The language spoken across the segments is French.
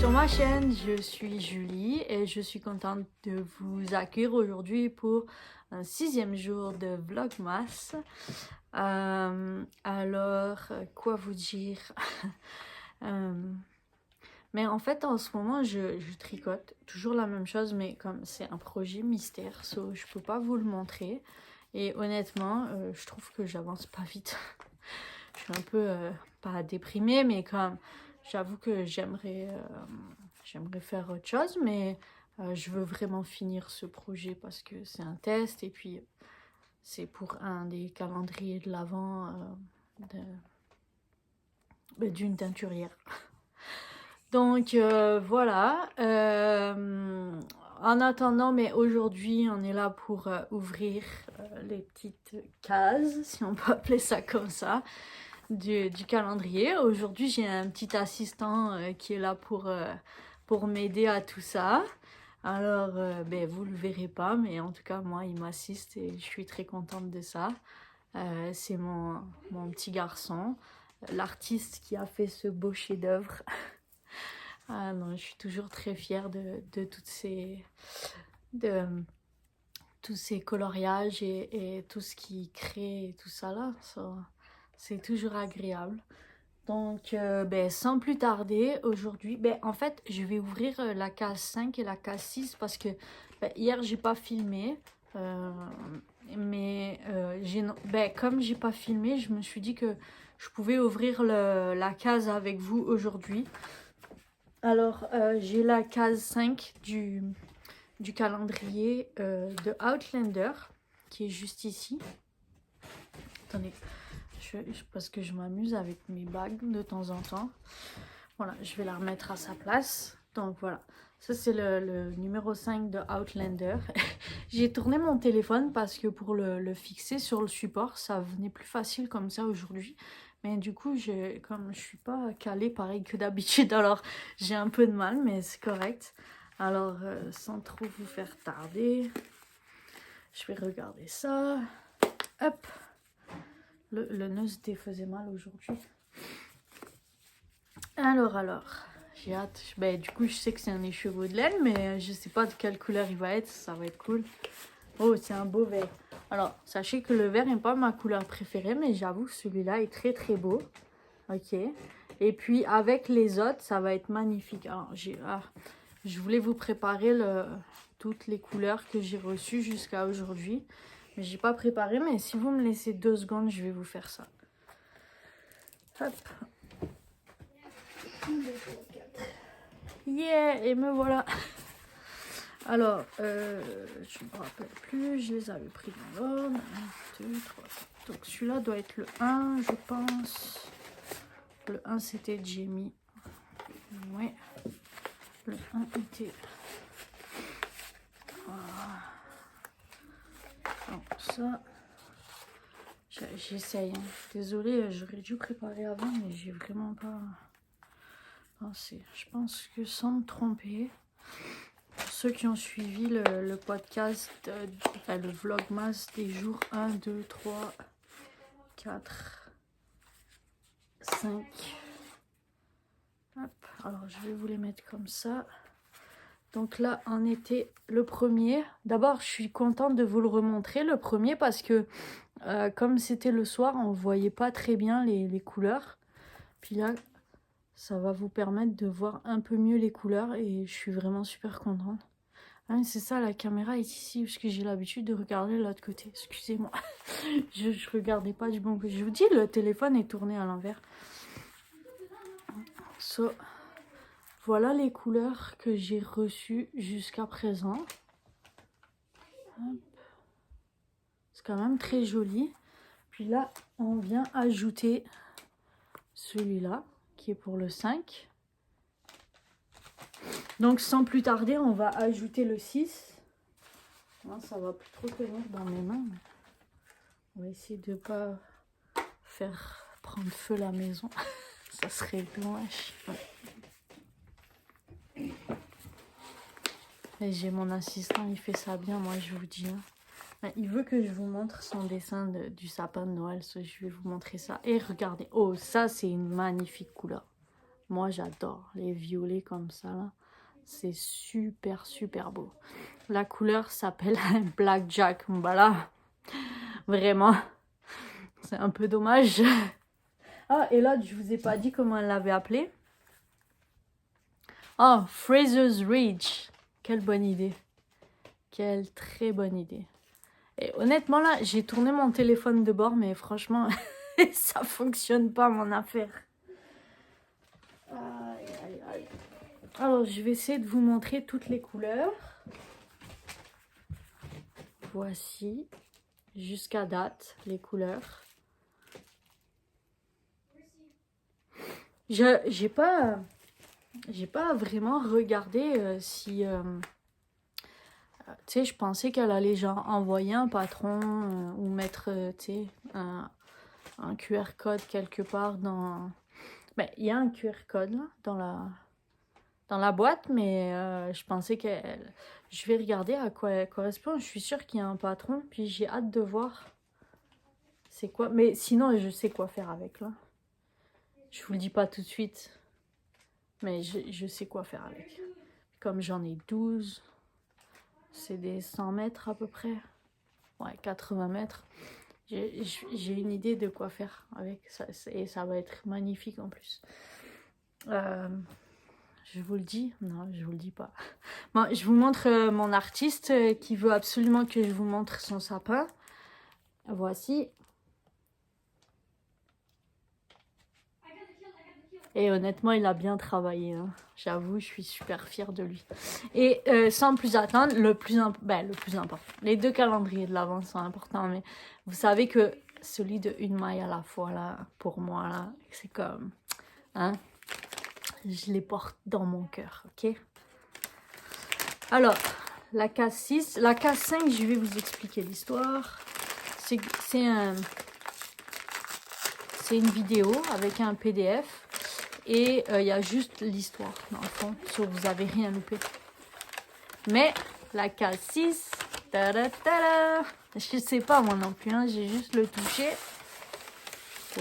sur ma chaîne, je suis Julie et je suis contente de vous accueillir aujourd'hui pour un 6e jour de Vlogmas. Quoi vous dire? Mais en fait, en ce moment, je tricote toujours la même chose, mais comme c'est un projet mystère, je peux pas vous le montrer. Et honnêtement, je trouve que j'avance pas vite. Je suis un peu, pas déprimée, mais comme j'avoue que j'aimerais faire autre chose, mais je veux vraiment finir ce projet parce que c'est un test et puis c'est pour un des calendriers de l'Avent d'une teinturière. Donc voilà. En attendant, mais aujourd'hui, on est là pour ouvrir les petites cases, si on peut appeler ça comme ça, du calendrier. Aujourd'hui, j'ai un petit assistant qui est là pour m'aider à tout ça. Alors, vous le verrez pas, mais en tout cas, moi, il m'assiste et je suis très contente de ça. C'est mon petit garçon, l'artiste qui a fait ce beau chef-d'œuvre. Ah non, je suis toujours très fière de tous ces coloriages et tout ce qu'il crée et tout ça là. C'est toujours agréable. Donc, sans plus tarder, aujourd'hui, en fait, je vais ouvrir la case 5 et la case 6 parce que hier, j'ai pas filmé. Comme j'ai pas filmé, je me suis dit que je pouvais ouvrir la case avec vous aujourd'hui. Alors, j'ai la case 5 du calendrier de Outlander qui est juste ici. Attendez. Parce que je m'amuse avec mes bagues de temps en temps. Voilà, je vais la remettre à sa place. Donc voilà, ça c'est le numéro 5 de Outlander. J'ai tourné mon téléphone parce que pour le fixer sur le support, ça venait plus facile comme ça aujourd'hui. Mais du coup, comme je suis pas calée pareil que d'habitude, alors j'ai un peu de mal, mais c'est correct. Alors, sans trop vous faire tarder, je vais regarder ça. Hop! Le nœud se défaisait mal aujourd'hui. Alors, j'ai hâte. Du coup, je sais que c'est un écheveau de laine, mais je sais pas de quelle couleur il va être. Ça va être cool. Oh, c'est un beau vert. Alors, sachez que le vert n'est pas ma couleur préférée, mais j'avoue que celui-là est très très beau. Ok. Et puis, avec les autres, ça va être magnifique. Alors, je voulais vous préparer toutes les couleurs que j'ai reçues jusqu'à aujourd'hui. Mais j'ai pas préparé, mais si vous me laissez 2 secondes, je vais vous faire ça. Hop. Yeah, et me voilà. Alors, je me rappelle plus, je les avais pris dans l'ordre. 1, 2, 3. Donc celui-là doit être le 1, je pense. Le 1, c'était Jamie. Ouais. Le 1 était... Voilà. Donc ça... J'essaye. Hein. Désolée, j'aurais dû préparer avant, mais j'ai vraiment pas pensé. Je pense que sans me tromper... Pour ceux qui ont suivi le podcast, le vlogmas des jours 1, 2, 3, 4, 5. Hop, alors je vais vous les mettre comme ça. Donc là, on était le premier. D'abord, je suis contente de vous le remontrer, le premier, parce que comme c'était le soir, on ne voyait pas très bien les couleurs. Puis là, ça va vous permettre de voir un peu mieux les couleurs et je suis vraiment super contente. Ah, c'est ça, la caméra est ici, parce que j'ai l'habitude de regarder de l'autre côté. Excusez-moi, je regardais pas du bon côté. Je vous dis, le téléphone est tourné à l'envers. Voilà les couleurs que j'ai reçues jusqu'à présent. C'est quand même très joli. Puis là, on vient ajouter celui-là, qui est pour le 5. Donc sans plus tarder, on va ajouter le 6. Non, ça va plus trop tenir dans mes mains. On va essayer de ne pas faire prendre feu la maison. Ça serait dommage. Et j'ai mon assistant, il fait ça bien, moi je vous dis. Hein. Il veut que je vous montre son dessin du sapin de Noël. Je vais vous montrer ça. Et regardez. Oh, ça c'est une magnifique couleur. Moi, j'adore les violets comme ça, là. C'est super, super beau. La couleur s'appelle Blackjack. Bah là, vraiment, c'est un peu dommage. Ah, et là, je vous ai pas dit comment elle l'avait appelé. Oh, Fraser's Ridge. Quelle bonne idée. Quelle très bonne idée. Et honnêtement, là, j'ai tourné mon téléphone de bord, mais franchement, ça fonctionne pas, mon affaire. Aïe, aïe, aïe. Alors, je vais essayer de vous montrer toutes les couleurs. Voici, jusqu'à date, les couleurs. J'ai pas vraiment regardé si... tu sais, je pensais qu'elle allait genre envoyer un patron ou mettre, tu sais, un QR code quelque part dans... Ben, il y a un QR code là, dans la boîte, mais je pensais qu'elle... Je vais regarder à quoi elle correspond. Je suis sûre qu'il y a un patron, puis j'ai hâte de voir c'est quoi. Mais sinon, je sais quoi faire avec là. Je vous le dis pas tout de suite, mais je sais quoi faire avec. Comme j'en ai 12, c'est des 100 mètres à peu près. Ouais, 80 mètres. J'ai une idée de quoi faire avec ça. Et ça va être magnifique en plus. Je vous le dis? Non, je vous le dis pas. Bon, je vous montre mon artiste qui veut absolument que je vous montre son sapin. Voici. Et honnêtement, il a bien travaillé. Hein. J'avoue, je suis super fière de lui. Et sans plus attendre, le plus important. Les deux calendriers de l'Avent sont importants, mais vous savez que celui de une maille à la fois, là, pour moi, là, c'est comme... Hein, je les porte dans mon cœur, ok? Alors, la case 6. La case 5, je vais vous expliquer l'histoire. C'est une vidéo avec un PDF. Et il y a juste l'histoire, dans le fond, so vous n'avez rien loupé. Mais la case 6, je sais pas moi non plus, hein, j'ai juste le touché.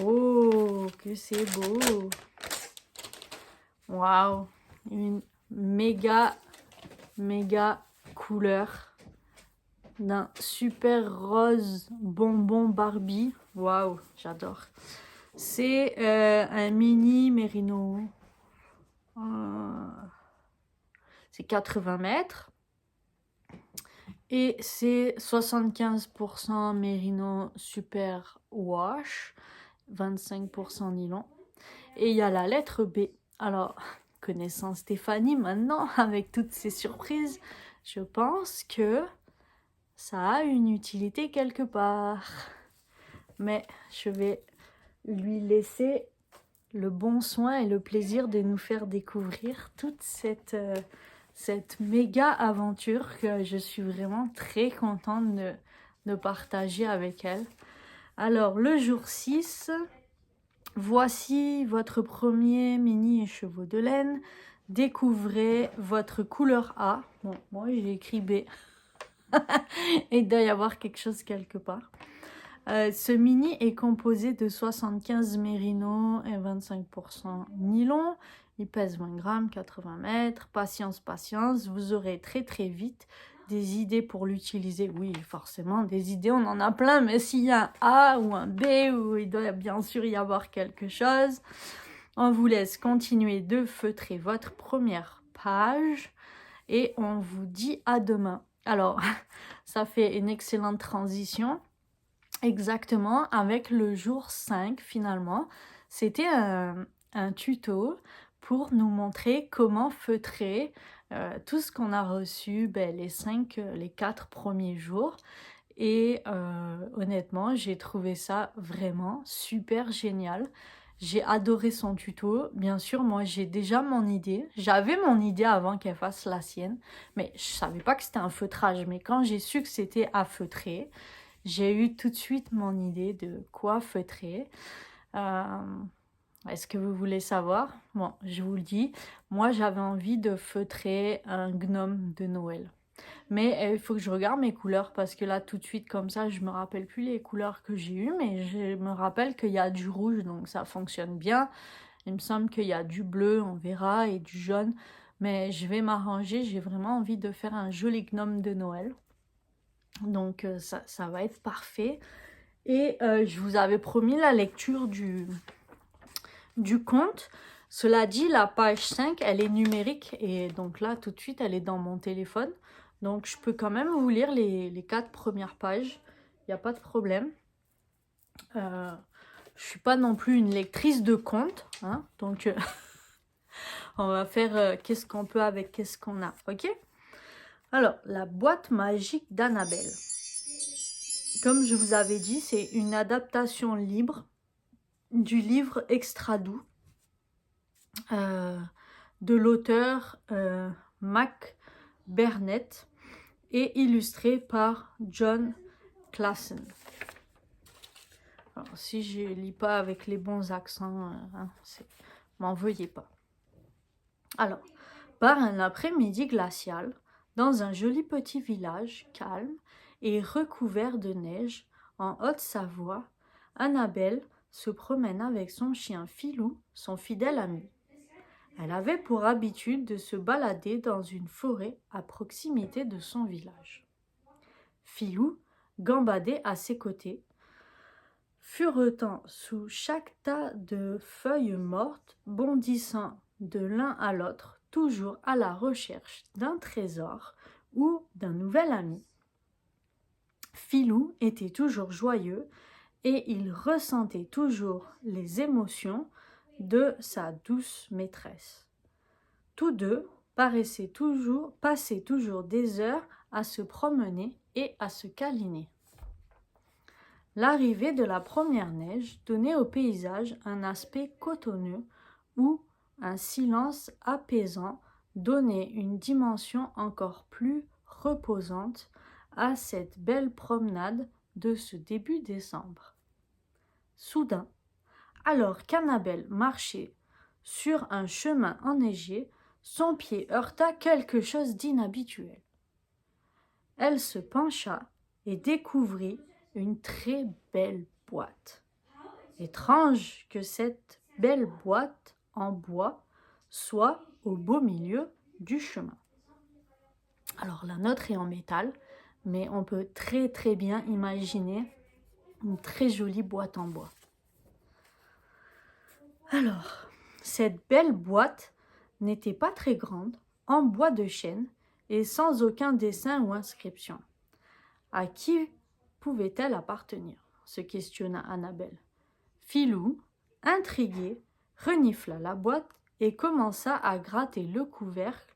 Oh, que c'est beau. Waouh, une méga couleur d'un super rose bonbon Barbie. Waouh, j'adore. C'est un mini mérino. C'est 80 mètres. Et c'est 75% mérino super wash. 25% nylon. Et il y a la lettre B. Alors, connaissant Stéphanie maintenant, avec toutes ces surprises, je pense que ça a une utilité quelque part. Mais je vais lui laisser le bon soin et le plaisir de nous faire découvrir toute cette méga aventure que je suis vraiment très contente de partager avec elle. Alors, le jour 6, voici votre premier mini écheveau de laine. Découvrez votre couleur A. Bon, moi j'ai écrit B. Et il doit y avoir quelque chose quelque part. Ce mini est composé de 75 mérino et 25% nylon. Il pèse 20 grammes, 80 mètres. Patience, patience. Vous aurez très très vite des idées pour l'utiliser. Oui, forcément, des idées, on en a plein. Mais s'il y a un A ou un B, ou il doit bien sûr y avoir quelque chose. On vous laisse continuer de feutrer votre première page. Et on vous dit à demain. Alors, ça fait une excellente transition. Exactement, avec le jour 5 finalement, c'était un tuto pour nous montrer comment feutrer tout ce qu'on a reçu les 4 premiers jours. Et honnêtement, j'ai trouvé ça vraiment super génial. J'ai adoré son tuto. Bien sûr, moi j'ai déjà mon idée. J'avais mon idée avant qu'elle fasse la sienne, mais je savais pas que c'était un feutrage. Mais quand j'ai su que c'était à feutrer, j'ai eu tout de suite mon idée de quoi feutrer. Est-ce que vous voulez savoir? Bon, je vous le dis. Moi, j'avais envie de feutrer un gnome de Noël. Mais il faut que je regarde mes couleurs parce que là, tout de suite, comme ça, je me rappelle plus les couleurs que j'ai eues. Mais je me rappelle qu'il y a du rouge, donc ça fonctionne bien. Il me semble qu'il y a du bleu, on verra, et du jaune. Mais je vais m'arranger, j'ai vraiment envie de faire un joli gnome de Noël. Donc ça va être parfait. Et je vous avais promis la lecture du conte. Cela dit, la page 5, elle est numérique. Et donc là, tout de suite, elle est dans mon téléphone. Donc je peux quand même vous lire les 4 premières pages. Il n'y a pas de problème. Je ne suis pas non plus une lectrice de contes. Hein, donc on va faire qu'est-ce qu'on peut avec qu'est-ce qu'on a. Ok? Alors, la boîte magique d'Annabelle. Comme je vous avais dit, c'est une adaptation libre du livre Extra doux de l'auteur Mac Burnett et illustré par John Klassen. Alors, si je ne lis pas avec les bons accents, hein, m'en veuillez pas. Alors, par un après-midi glacial, dans un joli petit village calme et recouvert de neige en Haute-Savoie, Annabelle se promène avec son chien Filou, son fidèle ami. Elle avait pour habitude de se balader dans une forêt à proximité de son village. Filou gambadait à ses côtés, furetant sous chaque tas de feuilles mortes, bondissant de l'un à l'autre, toujours à la recherche d'un trésor ou d'un nouvel ami. Filou était toujours joyeux et il ressentait toujours les émotions de sa douce maîtresse. Tous deux passaient toujours des heures à se promener et à se câliner. L'arrivée de la première neige donnait au paysage un aspect cotonneux où un silence apaisant donnait une dimension encore plus reposante à cette belle promenade de ce début décembre. Soudain, alors qu'Annabelle marchait sur un chemin enneigé, son pied heurta quelque chose d'inhabituel. Elle se pencha et découvrit une très belle boîte. Étrange que cette belle boîte en bois soit au beau milieu du chemin. Alors la nôtre est en métal, mais on peut très très bien imaginer une très jolie boîte en bois. Alors, cette belle boîte n'était pas très grande, en bois de chêne et sans aucun dessin ou inscription. À qui pouvait-elle appartenir? Se questionna Annabelle. Filou, intrigué, renifla la boîte et commença à gratter le couvercle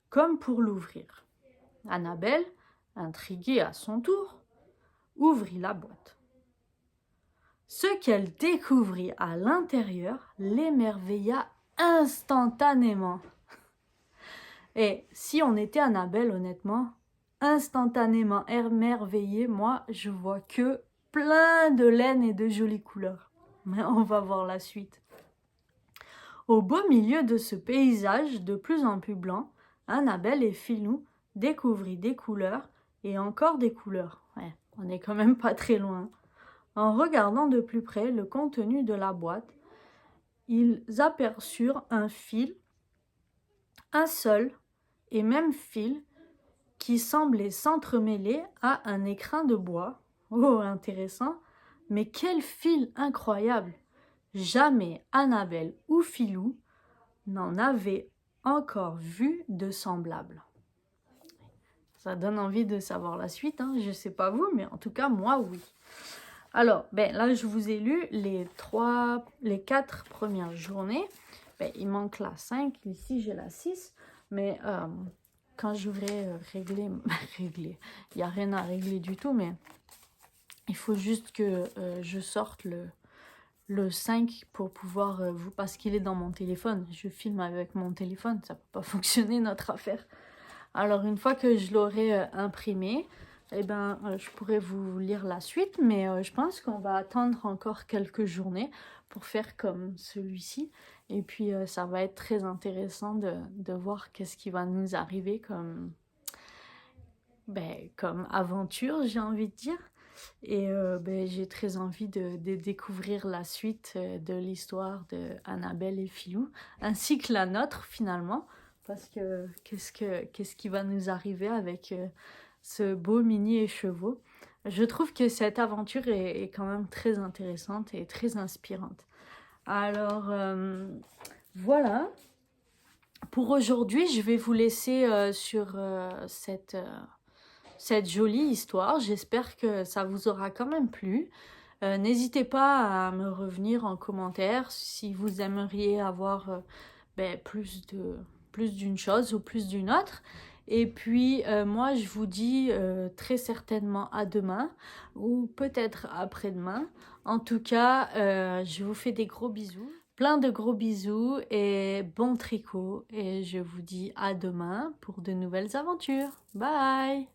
comme pour l'ouvrir. Annabelle, intriguée à son tour, ouvrit la boîte. Ce qu'elle découvrit à l'intérieur l'émerveilla instantanément. Et si on était Annabelle, honnêtement, instantanément émerveillée, moi, je vois que plein de laine et de jolies couleurs. Mais on va voir la suite. Au beau milieu de ce paysage de plus en plus blanc, Annabelle et Filou découvrirent des couleurs et encore des couleurs. Ouais, on n'est quand même pas très loin. En regardant de plus près le contenu de la boîte, ils aperçurent un fil, un seul et même fil qui semblait s'entremêler à un écrin de bois. Oh, intéressant! Mais quel fil incroyable! Jamais Annabelle ou Filou n'en avaient encore vu de semblable. Ça donne envie de savoir la suite, hein. Je ne sais pas vous, mais en tout cas, moi, oui. Alors, là, je vous ai lu les 4 premières journées. Il manque la 5, ici j'ai la 6, mais quand je vais régler, il n'y a rien à régler du tout, mais il faut juste que je sorte le 5 pour pouvoir parce qu'il est dans mon téléphone. Je filme avec mon téléphone, ça ne peut pas fonctionner notre affaire. Alors, une fois que je l'aurai imprimé, je pourrais vous lire la suite, mais je pense qu'on va attendre encore quelques journées pour faire comme celui-ci. Et puis, ça va être très intéressant de voir qu'est-ce qui va nous arriver comme aventure, j'ai envie de dire. Et j'ai très envie de découvrir la suite de l'histoire de Annabelle et Filou, ainsi que la nôtre finalement, parce que qu'est-ce qui va nous arriver avec ce beau mini écheveau. Je trouve que cette aventure est quand même très intéressante et très inspirante. Alors voilà, pour aujourd'hui, je vais vous laisser sur cette jolie histoire. J'espère que ça vous aura quand même plu. N'hésitez pas à me revenir en commentaire si vous aimeriez avoir plus d'une chose ou plus d'une autre. Et puis moi je vous dis très certainement à demain ou peut-être après-demain. En tout cas, je vous fais des gros bisous. Plein de gros bisous et bon tricot. Et je vous dis à demain pour de nouvelles aventures. Bye!